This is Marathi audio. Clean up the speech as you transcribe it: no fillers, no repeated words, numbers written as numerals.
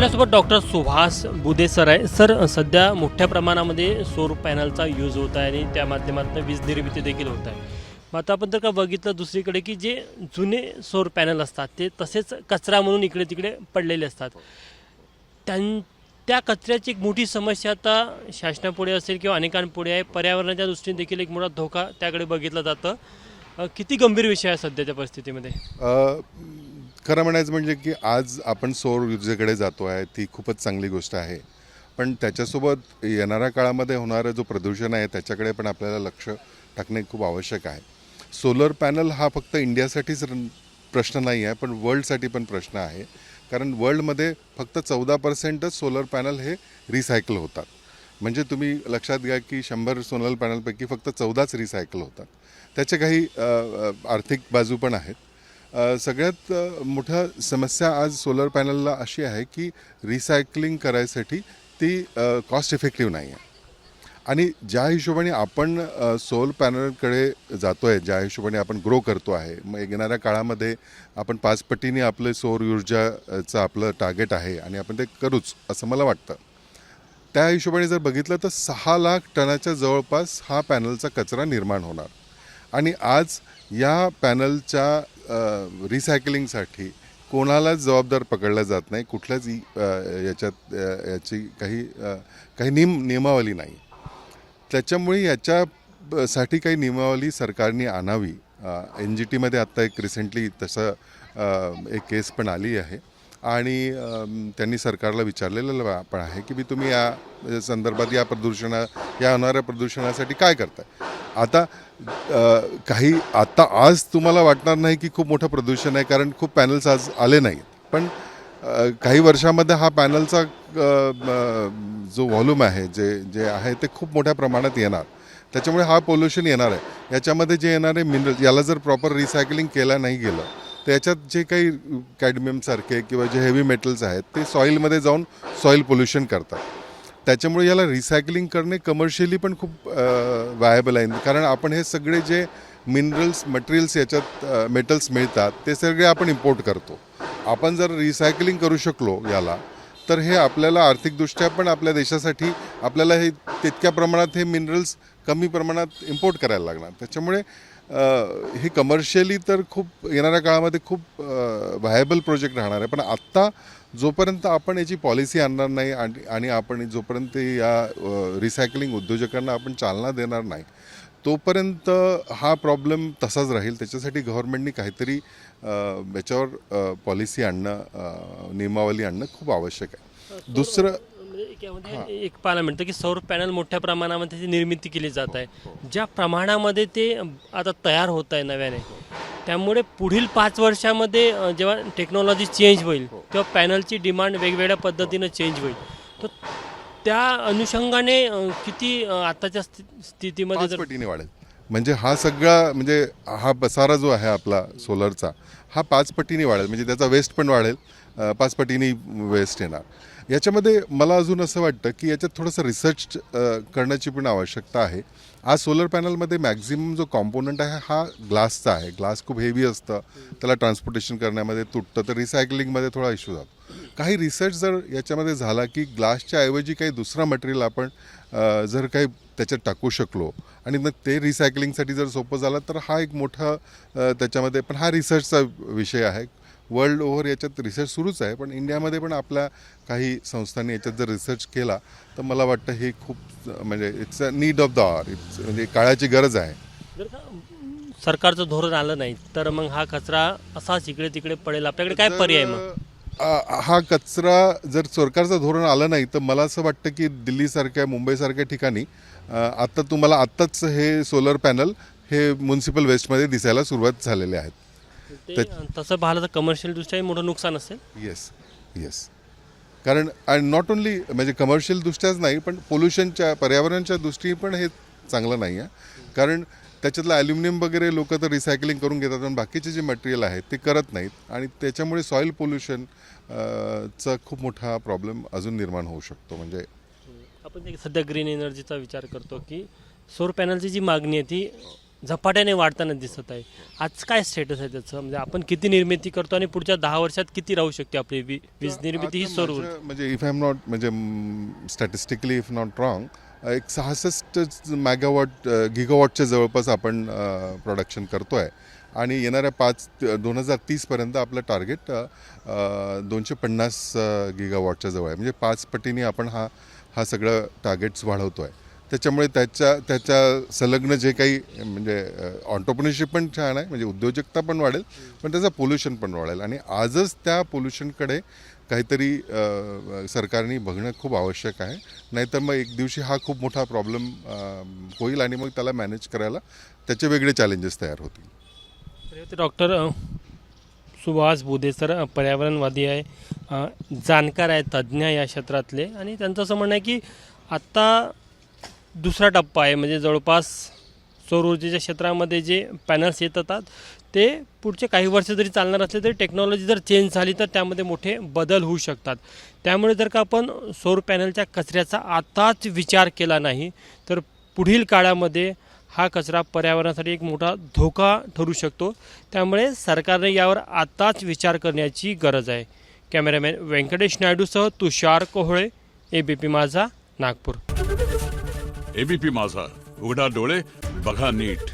आपल्यासोबत डॉक्टर सुभाष बुदे सर आहे. सर, सध्या मोठ्या प्रमाणामध्ये सौर पॅनलचा यूज होत आहे आणि त्या माध्यमातून वीज निर्मिती देखील होत आहे. मग आता आपण जर का बघितलं दुसरीकडे की जे जुने सौर पॅनल असतात ते तसेच कचरा म्हणून इकडे तिकडे पडलेले असतात. त्या कचऱ्याची एक मोठी समस्या आता शासनापुढे असेल किंवा अनेकांपुढे आहे. पर्यावरणाच्या दृष्टीने देखील एक मोठा धोका त्याकडे बघितलं जातं. किती गंभीर विषय आहे सध्याच्या परिस्थितीमध्ये? खरं म्हणायचं म्हणजे की आज आपण सौर ऊर्जेकडे जातो आहे ती खूपच चांगली गोष्ट आहे. पण त्याच्यासोबत येणाऱ्या काळामध्ये होणारं जो प्रदूषण आहे त्याच्याकडे पण आपल्याला लक्ष टाकणे खूप आवश्यक आहे. सोलर पॅनल हा फक्त इंडियासाठीच प्रश्न नाही आहे, पण वर्ल्डसाठी पण प्रश्न आहे. कारण वर्ल्डमध्ये फक्त 14% सोलर पॅनल हे रिसायकल होतात. म्हणजे तुम्ही लक्षात घ्या की 100 सोलर पॅनलपैकी फक्त 14च रिसायकल होतात. त्याचे काही आर्थिक बाजू पण आहेत. सगळ्यात मोठा समस्या आज सोलर पॅनलला अशी आहे की रिसायकलिंग करायसाठी ती कॉस्ट इफेक्टिव्ह नाही आहे. आणि ज्या हिशोबाने आपण सोलर पॅनलकडे जातो आहे, ज्या हिशोबाने आपण ग्रो करतो आहे, मग येणाऱ्या काळामध्ये आपण 5 पटीने आपले सौर ऊर्जाचं आपलं टार्गेट आहे आणि आपण ते करूच असं मला वाटतं. त्या हिशोबाने जर बघितलं तर 6 लाख टनाच्या जवळपास हा पॅनलचा कचरा निर्माण होणार. आणि आज या पॅनलच्या रिसायकलिंगसाठी कोणालाच जबाबदार पकडलं जात नाही. कुठल्याच याची काही नियमावली नाही. त्याच्यामुळे याच्यासाठी काही नियमावली सरकारने आणावी. NGTमध्ये आत्ता एक रिसेंटली तसं एक केस पण आली आहे आणि त्यांनी सरकारला विचारलेलं पण आहे की तुम्ही या संदर्भात या होणाऱ्या प्रदूषणासाठी काय करताय. आता आज तुम्हाला वाटणार नाही की खूप मोठं प्रदूषण आहे, कारण खूप पॅनल्स आज आले नाहीत. पण काही वर्षामध्ये हा पॅनलचा जो व्हॉल्यूम आहे जे आहे ते खूप मोठ्या प्रमाणात येणार. त्याच्यामुळे हा पोल्युशन येणार आहे. याच्यामध्ये जे येणारे मिनरल्स, याला जर प्रॉपर रिसायकलिंग केलं नाही गेलं तर याच्यात जे काही कॅडमियमसारखे किंवा जे हेवी मेटल्स आहेत ते सॉईलमध्ये जाऊन सॉईल पोल्युशन करतात. त्याच्यामुळे याला रिसायकलिंग करणे कमर्शियली पण खूप वायबल आहे. कारण आपण हे सगळे जे मिनरल्स मटेरियल्स याच्यात मेटल्स मिळतात ते सगळे आपण इम्पोर्ट करतो. आपण जर रिसायकलिंग करू शकलो याला तर हे आपल्याला आर्थिकदृष्ट्या पण आपल्या देशासाठी आपल्याला हे तितक्या प्रमाणात हे मिनरल्स कमी प्रमाणात इम्पोर्ट करायला लागणार. त्याच्यामुळे हे कमर्शियली तर खूप येणाऱ्या काळामध्ये खूप व्हायबल प्रोजेक्ट राहणार आहे. पण आत्ता जोपर्यंत आपण याची पॉलिसी आणणार नाही आणि आपण जोपर्यंत या रिसायकलिंग उद्योजकांना आपण चालना देणार नाही तोपर्यंत हा प्रॉब्लेम तसाच राहील. त्याच्यासाठी गव्हर्नमेंटनी काहीतरी याच्यावर पॉलिसी आणणं, नियमावली आणणं खूप आवश्यक आहे. दुसरं एक पाहायला मिळतं की सौर पॅनल मोठ्या प्रमाणामध्ये त्याची निर्मिती केली जात आहे. ज्या प्रमाणामध्ये ते आता तयार होत आहे नव्याने, त्यामुळे पुढील 5 वर्षामध्ये जेव्हा टेक्नॉलॉजी चेंज होईल तेव्हा पॅनलची डिमांड वेगवेगळ्या पद्धतीनं चेंज होईल. तर त्या अनुषंगाने किती आताच्या स्थितीमध्ये 5 पटीने वाढेल. म्हणजे हा सगळा म्हणजे हा पसारा जो आहे आपला सोलरचा हा 5 पटीने वाढेल. म्हणजे त्याचा वेस्ट पण वाढेल, 5 पटीने वेस्ट येणार. याच्यामध्ये मला अजून असं वाटतं की याच्यात थोडंसं रिसर्च करण्याची पण आवश्यकता आहे. आज सोलर पॅनलमध्ये मॅक्झिमम जो कॉम्पोनंट आहे हा ग्लासचा आहे. ग्लास खूप हेवी असतं, त्याला ट्रान्सपोर्टेशन करण्यामध्ये तुटतं, तर रिसायकलिंगमध्ये थोडा इश्यू जातो. काही रिसर्च जर याच्यामध्ये झाला की ग्लासच्या ऐवजी काही दुसरा मटेरियल आपण जर काही त्याच्यात टाकू शकलो आणि मग ते रिसायकलिंगसाठी जर सोपं झालं तर हा एक मोठा त्याच्यामध्ये पण हा रिसर्चचा विषय आहे. वर्ल्ड ओव्हर याच्यात रिसर्च सुरूच आहे, पण इंडियामध्ये पण आपल्या काही संस्थांनी याच्यात जर रिसर्च केला तर मला वाटतं हे खूप म्हणजे it's a need of the hour, म्हणजे काळाची गरज आहे. जर का सरकारचं धोरण आलं नाही तर मग हा कचरा असाच इकडे तिकडे पडेल. आपल्याकडे काय पर्याय मग? हा कचरा जर सरकारचं धोरण आलं नाही तर मला असं वाटतं की दिल्लीसारख्या मुंबईसारख्या ठिकाणी आता तुम्हाला आत्ताच हे सोलर पॅनल हे म्युन्सिपल वेस्टमध्ये दिसायला सुरुवात झालेले आहेत. तसं पाहिलं तर कमर्शियल दृष्ट्याही मोठं नुकसान असेल. येस. कारण नॉट ओन्ली म्हणजे कमर्शियल दृष्ट्याच नाही, पण पोल्युशनच्या पर्यावरणाच्या दृष्टीने पण हे चांगलं नाही आहे. कारण त्याच्यातलं ॲल्युमिनियम वगैरे लोक तर रिसायकलिंग करून घेतात, पण बाकीचे जे मटेरियल आहे ते करत नाहीत आणि त्याच्यामुळे सॉईल पोल्युशन चा खूप मोठा प्रॉब्लेम अजून निर्माण होऊ शकतो. म्हणजे आपण सध्या ग्रीन एनर्जीचा विचार करतो की सौर पॅनलची जी मागणी आहे ती झपाट्याने वाढताना दिसत आहे. आज काय स्टेटस आहे त्याचं, म्हणजे आपण किती निर्मिती करतो आणि पुढच्या 10 वर्षात किती राहू शकते आपली वीज निर्मिती ही सौर ऊर्जा? म्हणजे इफ आय एम नॉट म्हणजे स्टॅटिस्टिकली इफ नॉट रॉंग एक 66 मेगावॉट गिगावॉटच्या जवळपास आपण प्रोडक्शन करतो आहे आणि येणाऱ्या 2030पर्यंत आपलं टार्गेट 250 गिगावॉटच्या जवळ आहे. म्हणजे 5 पटीने आपण हा सगळं टार्गेट्स वाढवतो आहे. त्याच्यामुळे त्याच्या संलग्न जे काही म्हणजे ऑन्टरप्रिनरशिप पण छान आहे, म्हणजे उद्योजकता पण वाढेल, पण त्याचं पोल्युशन पण वाढेल आणि आजच त्या पोल्युशनकडे काहीतरी सरकारने बघणं खूप आवश्यक आहे. नाहीतर मग एक दिवशी हा खूप मोठा प्रॉब्लेम होईल आणि मग त्याला मॅनेज करायला त्याचे वेगळे चॅलेंजेस तयार होतील. डॉक्टर सुभाष बुधे सर पर्यावरणवादी आहे, जाणकार आहे, तज्ज्ञ आहे या क्षेत्रातले, आणि त्यांचं असं म्हणणं आहे की आत्ता दुसरा टप्पा आहे, म्हणजे जवळपास सौर ऊर्जेच्या क्षेत्रामध्ये जे पॅनल्स येतात ते पुढचे काही वर्ष जरी चालणार असले तरी टेक्नॉलॉजी जर चेंज झाली तर त्यामध्ये मोठे बदल होऊ शकतात. त्यामुळे जर का आपण सौर पॅनलच्या कचऱ्याचा आताच विचार केला नाही तर पुढील काळामध्ये हा कचरा पर्यावरणासाठी एक मोठा धोका ठरू शकतो. त्यामुळे सरकारने यावर आताच विचार करण्याची गरज आहे. कॅमेरामॅन व्यंकटेश नायडूसह तुषार कोहळे, ABP माझा, नागपूर. ABP माझा, उघडा डोळे बघा नीट.